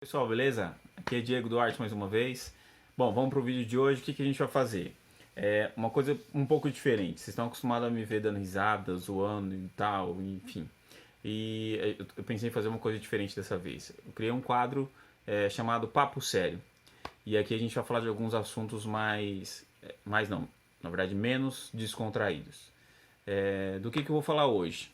Pessoal, beleza? Aqui é Diego Duarte mais uma vez. Bom, vamos pro vídeo de hoje. O que a gente vai fazer? É uma coisa um pouco diferente. Vocês estão acostumados a me ver dando risada, zoando e tal, enfim. E eu pensei em fazer uma coisa diferente dessa vez. Eu criei um quadro chamado Papo Sério. E aqui a gente vai falar de alguns assuntos mais não, na verdade menos descontraídos. Do que eu vou falar hoje?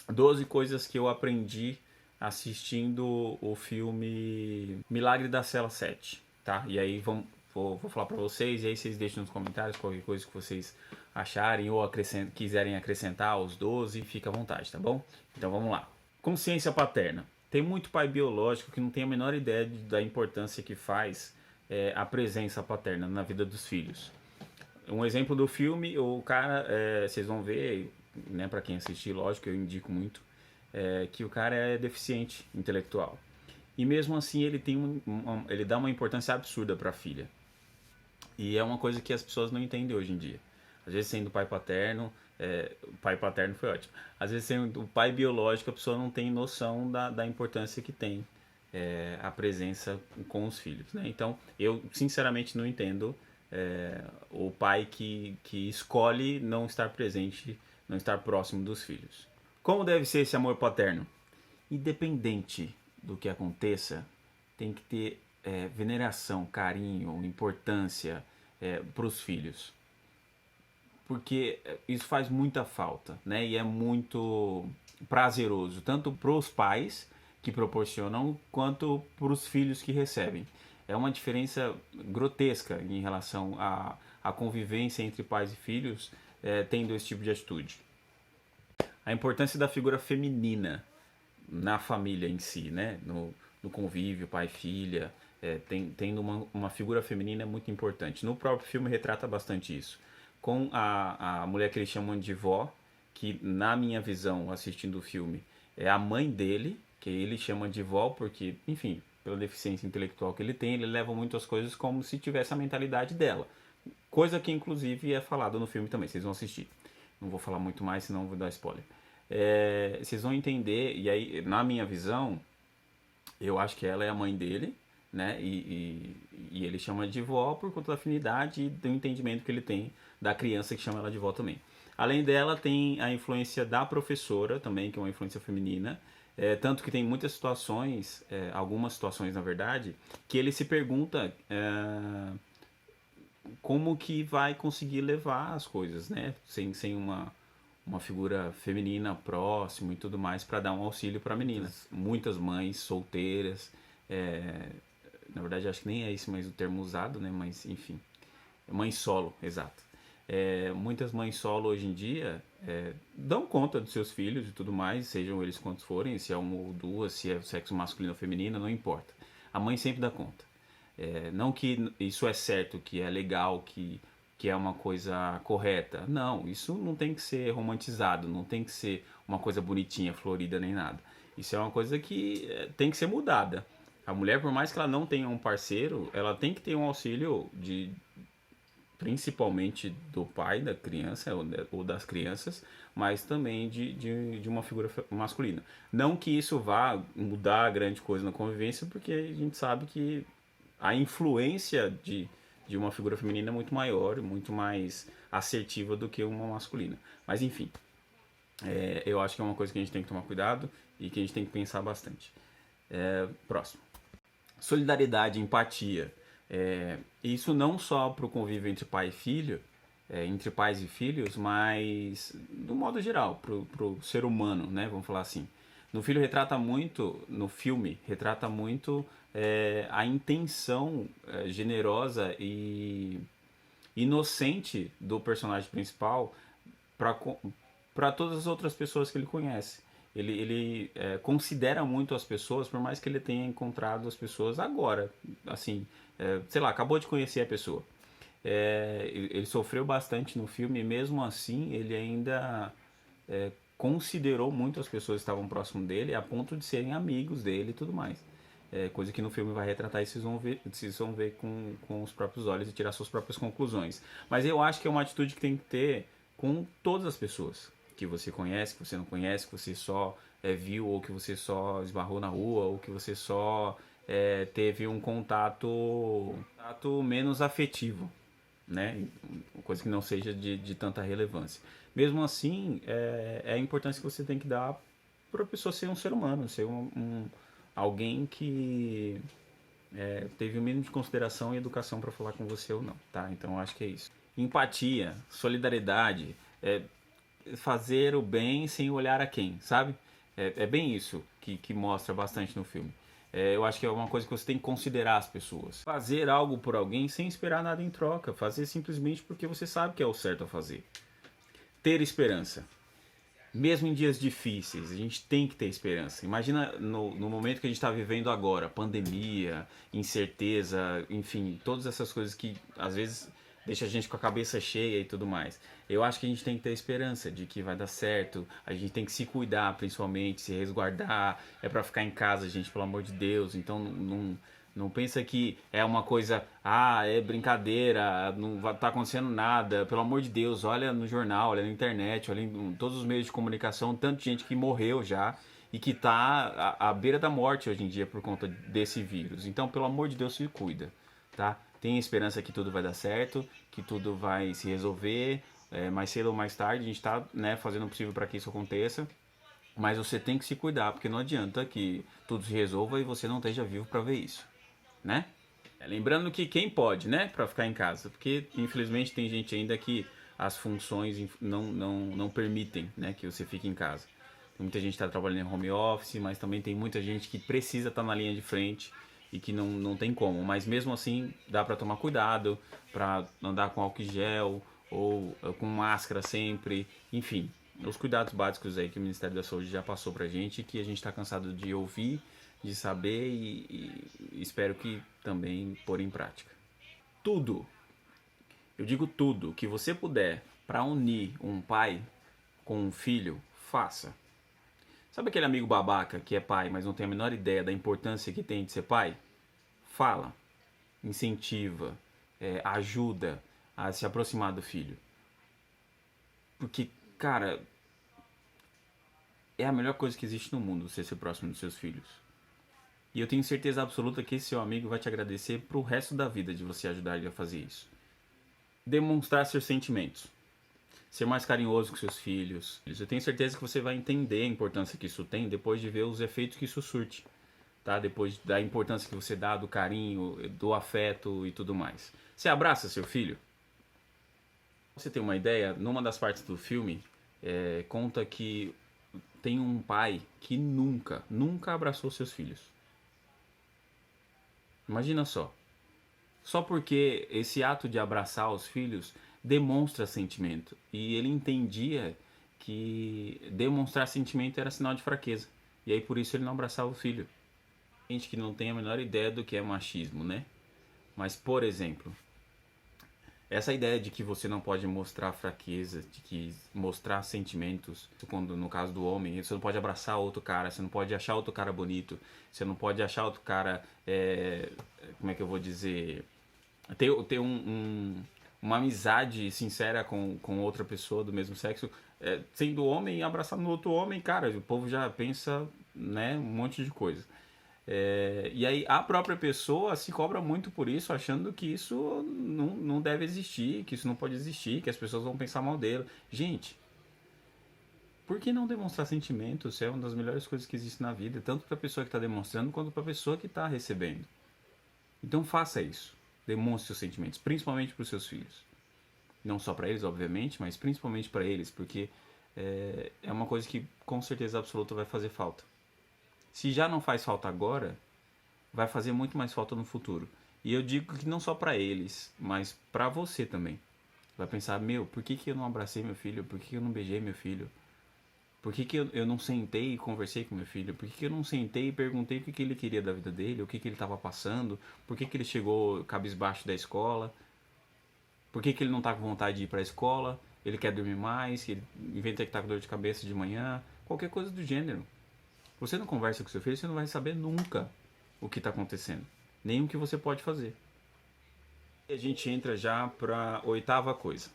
12 coisas que eu aprendi assistindo o filme Milagre da Cela 7, tá? E aí vou falar pra vocês, e aí vocês deixam nos comentários qualquer coisa que vocês acharem ou quiserem acrescentar aos 12, fica à vontade, tá bom? Então vamos lá. Consciência paterna. Tem muito pai biológico que não tem a menor ideia da importância que faz a presença paterna na vida dos filhos. Um exemplo do filme, o cara, vocês vão ver, né, para quem assistir, lógico, eu indico muito, que o cara é deficiente intelectual. E mesmo assim ele dá uma importância absurda para a filha. E é uma coisa que as pessoas não entendem hoje em dia. Às vezes sendo pai paterno, o pai paterno foi ótimo. Às vezes sendo o pai biológico, a pessoa não tem noção da importância que tem a presença com os filhos, né? Então, eu sinceramente não entendo o pai que escolhe não estar presente, não estar próximo dos filhos. Como deve ser esse amor paterno? Independente do que aconteça, tem que ter veneração, carinho, importância para os filhos. Porque isso faz muita falta, né? E é muito prazeroso, tanto para os pais que proporcionam, quanto para os filhos que recebem. É uma diferença grotesca em relação à convivência entre pais e filhos tendo esse tipo de atitude. A importância da figura feminina na família em si, né? No convívio, pai e filha, tendo uma figura feminina é muito importante. No próprio filme retrata bastante isso. Com a mulher que eles chamam de vó, que na minha visão, assistindo o filme, é a mãe dele, que ele chama de vó porque, enfim, pela deficiência intelectual que ele tem, ele leva muito as coisas como se tivesse a mentalidade dela. Coisa que inclusive é falada no filme também, vocês vão assistir. Não vou falar muito mais, senão vou dar spoiler. Vocês vão entender, e aí, na minha visão, eu acho que ela é a mãe dele, né? E ele chama de vó por conta da afinidade e do entendimento que ele tem da criança que chama ela de vó também. Além dela, tem a influência da professora também, que é uma influência feminina. Tanto que tem muitas situações, algumas situações na verdade, que ele se pergunta como que vai conseguir levar as coisas, né? Sem uma figura feminina próxima e tudo mais para dar um auxílio para meninas. Muitas mães solteiras, na verdade acho que nem é esse mais o termo usado, né? Mas enfim, mãe solo, exato. Muitas mães solo hoje em dia dão conta dos seus filhos e tudo mais, sejam eles quantos forem, se é uma ou duas, se é sexo masculino ou feminino, não importa. A mãe sempre dá conta. Não que isso é certo, que é legal, que é uma coisa correta. Não, isso não tem que ser romantizado, não tem que ser uma coisa bonitinha, florida nem nada. Isso é uma coisa que tem que ser mudada. A mulher, por mais que ela não tenha um parceiro, ela tem que ter um auxílio principalmente do pai da criança ou das crianças, mas também de uma figura masculina. Não que isso vá mudar grande coisa na convivência, porque a gente sabe que a influência de uma figura feminina é muito maior, muito mais assertiva do que uma masculina. Mas enfim, eu acho que é uma coisa que a gente tem que tomar cuidado e que a gente tem que pensar bastante. Próximo. Solidariedade, empatia. Isso não só para o convívio entre pai e filho, entre pais e filhos, mas do modo geral, para o ser humano, né? Vamos falar assim. No filme, retrata muito a intenção generosa e inocente do personagem principal para todas as outras pessoas que ele conhece. Ele considera muito as pessoas, por mais que ele tenha encontrado as pessoas agora, assim, sei lá, acabou de conhecer a pessoa. Ele sofreu bastante no filme e mesmo assim ele ainda considerou muito as pessoas que estavam próximo dele a ponto de serem amigos dele e tudo mais. Coisa que no filme vai retratar e vocês vão ver com os próprios olhos e tirar suas próprias conclusões. Mas eu acho que é uma atitude que tem que ter com todas as pessoas que você conhece, que você não conhece, que você só viu ou que você só esbarrou na rua ou que você só teve um contato menos afetivo, né? Coisa que não seja de tanta relevância. Mesmo assim, é a importância que você tem que dar para a pessoa ser um ser humano, ser alguém que teve o mínimo de consideração e educação para falar com você ou não, tá? Então eu acho que é isso. Empatia, solidariedade, fazer o bem sem olhar a quem, sabe? É bem isso que mostra bastante no filme. Eu acho que é uma coisa que você tem que considerar as pessoas. Fazer algo por alguém sem esperar nada em troca. Fazer simplesmente porque você sabe que é o certo a fazer. Ter esperança. Mesmo em dias difíceis, a gente tem que ter esperança. Imagina no momento que a gente está vivendo agora, pandemia, incerteza, enfim, todas essas coisas que às vezes deixa a gente com a cabeça cheia e tudo mais. Eu acho que a gente tem que ter esperança de que vai dar certo, a gente tem que se cuidar principalmente, se resguardar, é para ficar em casa, gente, pelo amor de Deus. Então não pensa que é uma coisa, é brincadeira, não vai tá acontecendo nada. Pelo amor de Deus, olha no jornal, olha na internet, olha em todos os meios de comunicação, tanta gente que morreu já e que tá à beira da morte hoje em dia por conta desse vírus. Então, pelo amor de Deus, se cuida, tá? Tenha esperança que tudo vai dar certo, que tudo vai se resolver, mais cedo ou mais tarde. A gente tá, né, fazendo o possível para que isso aconteça. Mas você tem que se cuidar, porque não adianta que tudo se resolva e você não esteja vivo para ver isso, né? Lembrando que quem pode, né, para ficar em casa, porque infelizmente tem gente ainda que as funções não permitem, né, que você fique em casa. Tem muita gente que está trabalhando em home office, mas também tem muita gente que precisa estar na linha de frente e que não tem como. Mas mesmo assim, dá para tomar cuidado, para andar com álcool gel ou com máscara sempre, enfim, os cuidados básicos aí que o Ministério da Saúde já passou pra gente, que a gente está cansado de ouvir, de saber e espero que também pôr em prática. Tudo, eu digo tudo, que você puder para unir um pai com um filho, faça. Sabe aquele amigo babaca que é pai, mas não tem a menor ideia da importância que tem de ser pai? Fala, incentiva, ajuda a se aproximar do filho. Porque, cara, é a melhor coisa que existe no mundo você ser próximo dos seus filhos. E eu tenho certeza absoluta que esse seu amigo vai te agradecer pro resto da vida de você ajudar ele a fazer isso. Demonstrar seus sentimentos. Ser mais carinhoso com seus filhos. Eu tenho certeza que você vai entender a importância que isso tem depois de ver os efeitos que isso surte. Tá? Depois da importância que você dá, do carinho, do afeto e tudo mais. Você abraça seu filho? Pra você ter uma ideia, numa das partes do filme, conta que tem um pai que nunca abraçou seus filhos. Imagina só. Só porque esse ato de abraçar os filhos demonstra sentimento. E ele entendia que demonstrar sentimento era sinal de fraqueza. E aí por isso ele não abraçava o filho. Gente que não tem a menor ideia do que é machismo, né? Mas, por exemplo, essa ideia de que você não pode mostrar fraqueza, de que mostrar sentimentos, quando no caso do homem, você não pode abraçar outro cara, você não pode achar outro cara bonito, você não pode achar outro cara, como é que eu vou dizer, ter uma amizade sincera com outra pessoa do mesmo sexo, sendo homem e abraçar no outro homem, cara, o povo já pensa, né, um monte de coisa. E aí a própria pessoa se cobra muito por isso, achando que isso não deve existir, que isso não pode existir, que as pessoas vão pensar mal dela. Gente, por que não demonstrar sentimentos? É uma das melhores coisas que existe na vida, tanto para a pessoa que está demonstrando quanto para a pessoa que está recebendo. Então faça isso. Demonstre seus sentimentos, principalmente para os seus filhos. Não só para eles, obviamente, mas principalmente para eles, porque é uma coisa que com certeza absoluta vai fazer falta. Se já não faz falta agora, vai fazer muito mais falta no futuro. E eu digo que não só para eles, mas para você também. Vai pensar, por que eu não abracei meu filho? Por que eu não beijei meu filho? Por que eu não sentei e conversei com meu filho? Por que eu não sentei e perguntei o que ele queria da vida dele? O que ele estava passando? Por que ele chegou cabisbaixo da escola? Por que ele não está com vontade de ir para a escola? Ele quer dormir mais? Ele inventa que está com dor de cabeça de manhã? Qualquer coisa do gênero. Você não conversa com seu filho, você não vai saber nunca o que está acontecendo. Nem o que você pode fazer. E a gente entra já para a oitava coisa,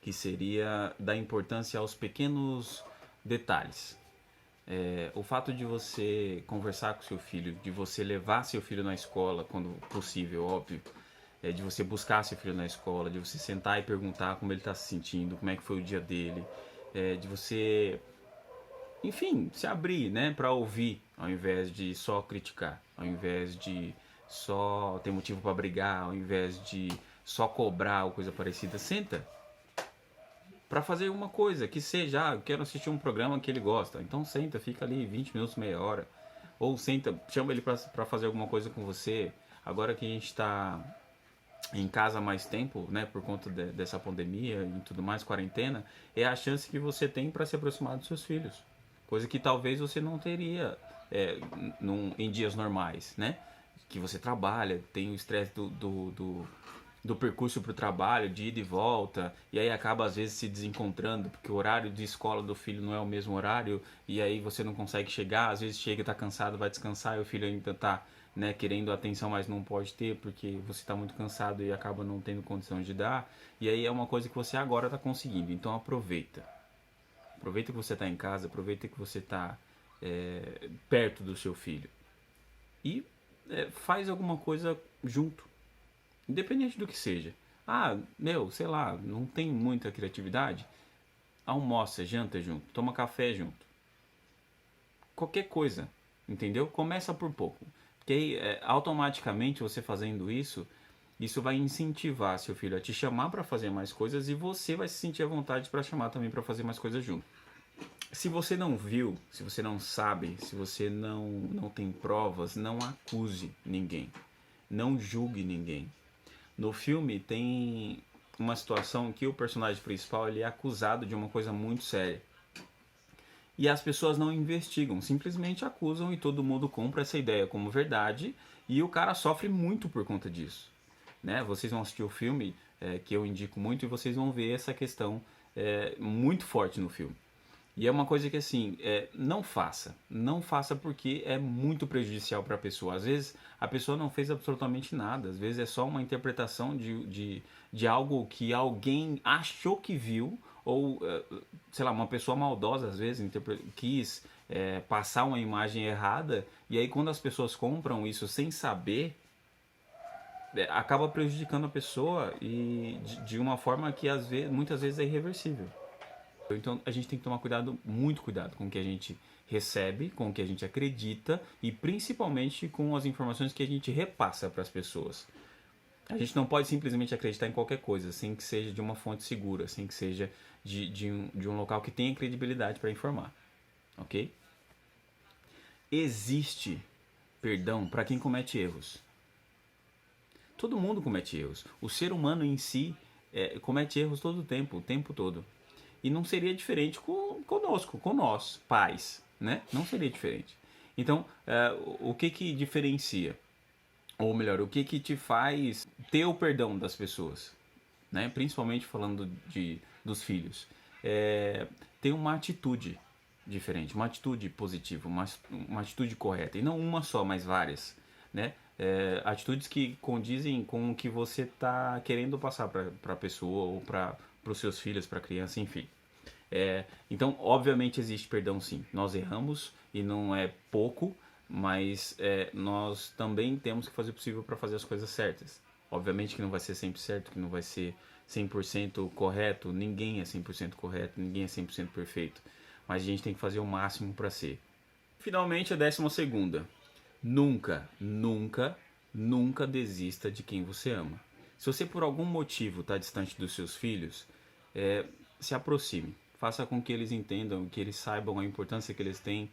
que seria dar importância aos pequenos detalhes. O fato de você conversar com seu filho, de você levar seu filho na escola, quando possível, óbvio, de você buscar seu filho na escola, de você sentar e perguntar como ele está se sentindo, como é que foi o dia dele, de você, enfim, se abrir, né, para ouvir, ao invés de só criticar, ao invés de só ter motivo para brigar, ao invés de só cobrar ou coisa parecida. Senta para fazer uma coisa que seja, eu quero assistir um programa que ele gosta. Então senta, fica ali 20 minutos, meia hora. Ou senta, chama ele para fazer alguma coisa com você. Agora que a gente está em casa há mais tempo, né, por conta dessa pandemia e tudo mais, quarentena, é a chance que você tem para se aproximar dos seus filhos. Coisa que talvez você não teria em dias normais, né? Que você trabalha, tem o estresse do percurso para o trabalho, de ida e volta, e aí acaba às vezes se desencontrando, porque o horário de escola do filho não é o mesmo horário, e aí você não consegue chegar, às vezes chega, está cansado, vai descansar, e o filho ainda está, né, querendo atenção, mas não pode ter, porque você está muito cansado e acaba não tendo condição de dar, e aí é uma coisa que você agora está conseguindo, então aproveita. Aproveita que você está em casa, aproveita que você está perto do seu filho. E faz alguma coisa junto. Independente do que seja. Ah, sei lá, não tem muita criatividade. Almoça, janta junto, toma café junto. Qualquer coisa, entendeu? Começa por pouco. Porque aí, automaticamente você fazendo isso, isso vai incentivar seu filho a te chamar para fazer mais coisas e você vai se sentir à vontade para chamar também para fazer mais coisas junto. Se você não viu, se você não sabe, se você não tem provas, não acuse ninguém. Não julgue ninguém. No filme tem uma situação que o personagem principal ele é acusado de uma coisa muito séria. E as pessoas não investigam, simplesmente acusam e todo mundo compra essa ideia como verdade e o cara sofre muito por conta disso. Né? Vocês vão assistir o filme, que eu indico muito, e vocês vão ver essa questão muito forte no filme. E é uma coisa que assim, não faça. Não faça porque é muito prejudicial para a pessoa. Às vezes a pessoa não fez absolutamente nada. Às vezes é só uma interpretação de algo que alguém achou que viu. Ou, sei lá, uma pessoa maldosa às vezes quis passar uma imagem errada. E aí quando as pessoas compram isso sem saber, acaba prejudicando a pessoa e de uma forma que muitas vezes é irreversível. Então a gente tem que tomar cuidado, muito cuidado com o que a gente recebe, com o que a gente acredita e principalmente com as informações que a gente repassa para as pessoas. A gente não pode simplesmente acreditar em qualquer coisa, sem que seja de uma fonte segura, sem que seja de um local que tenha credibilidade para informar. Ok? Existe perdão para quem comete erros. Todo mundo comete erros. O ser humano em si comete erros todo o tempo todo. E não seria diferente conosco, com nós, pais, né? Não seria diferente. Então, o que diferencia? Ou melhor, o que te faz ter o perdão das pessoas? Né? Principalmente falando dos filhos. Ter uma atitude diferente, uma atitude positiva, uma atitude correta. E não uma só, mas várias. Né? Atitudes que condizem com o que você está querendo passar para a pessoa ou para os seus filhos, para a criança, enfim. Então, obviamente existe perdão sim. Nós erramos e não é pouco, mas nós também temos que fazer o possível para fazer as coisas certas. Obviamente que não vai ser sempre certo, que não vai ser 100% correto, ninguém é 100% correto, ninguém é 100% perfeito, mas a gente tem que fazer o máximo para ser. Finalmente, a 12ª. Nunca, nunca, nunca desista de quem você ama. Se você por algum motivo está distante dos seus filhos, se aproxime. Faça com que eles entendam, que eles saibam a importância que eles têm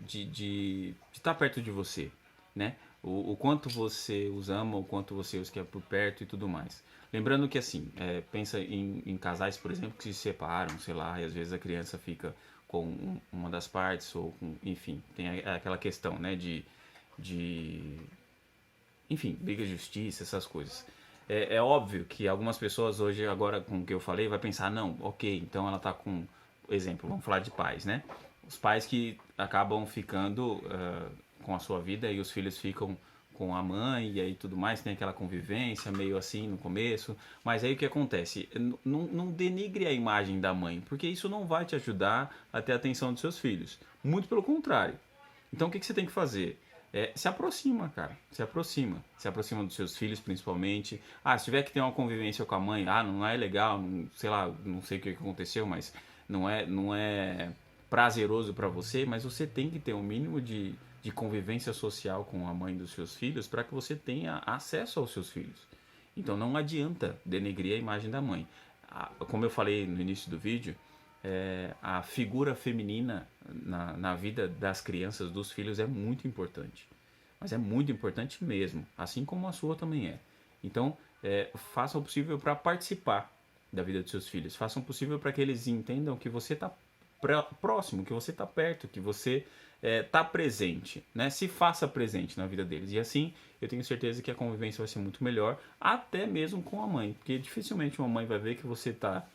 de estar perto de você, né? O quanto você os ama, o quanto você os quer por perto e tudo mais. Lembrando que assim, pensa em casais, por exemplo, que se separam, sei lá, e às vezes a criança fica com uma das partes, ou enfim, tem aquela questão, né, enfim, briga de justiça, essas coisas. É óbvio que algumas pessoas hoje, agora com o que eu falei, vai pensar, não, ok, então ela tá com, exemplo, vamos falar de pais, né? Os pais que acabam ficando com a sua vida e os filhos ficam com a mãe e aí tudo mais, tem aquela convivência meio assim no começo, mas aí o que acontece? Não denigre a imagem da mãe, porque isso não vai te ajudar a ter a atenção dos seus filhos, muito pelo contrário. Então o que você tem que fazer? Se aproxima, cara, se aproxima dos seus filhos principalmente. Se tiver que ter uma convivência com a mãe, não é legal, não, sei lá, não sei o que aconteceu, mas não é prazeroso para você, mas você tem que ter um mínimo de convivência social com a mãe dos seus filhos para que você tenha acesso aos seus filhos. Então não adianta denegrir a imagem da mãe. Como eu falei no início do vídeo, a figura feminina na vida das crianças, dos filhos, é muito importante. Mas é muito importante mesmo, assim como a sua também é. Então, faça o possível para participar da vida dos seus filhos. Faça o possível para que eles entendam que você está próximo, que você está perto, que você está presente, né? Se faça presente na vida deles. E assim, eu tenho certeza que a convivência vai ser muito melhor, até mesmo com a mãe. Porque dificilmente uma mãe vai ver que você está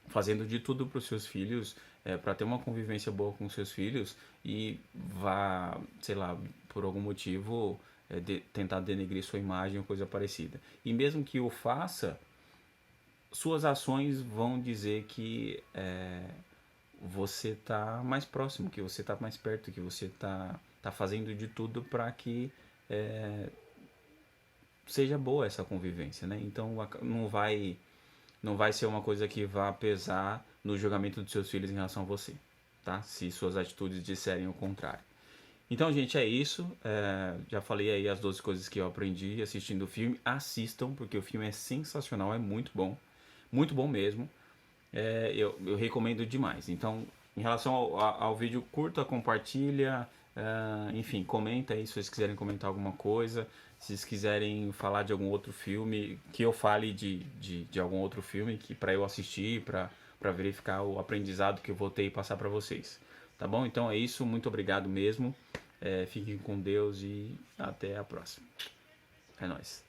fazendo de tudo para os seus filhos, para ter uma convivência boa com os seus filhos e vá, sei lá, por algum motivo tentar denegrir sua imagem ou coisa parecida. E mesmo que o faça, suas ações vão dizer que você está mais próximo, que você está mais perto, que você tá fazendo de tudo para que seja boa essa convivência, né? Então não vai ser uma coisa que vá pesar no julgamento dos seus filhos em relação a você, tá? Se suas atitudes disserem o contrário. Então, gente, é isso. Já falei aí as 12 coisas que eu aprendi assistindo o filme. Assistam, porque o filme é sensacional, é muito bom mesmo. Eu recomendo demais. Então, em relação ao vídeo, curta, compartilha, enfim, comenta aí se vocês quiserem comentar alguma coisa. Se vocês quiserem falar de algum outro filme, que eu fale de algum outro filme que para eu assistir, para verificar o aprendizado que eu vou ter e passar para vocês. Tá bom? Então é isso. Muito obrigado mesmo. Fiquem com Deus e até a próxima. É nóis.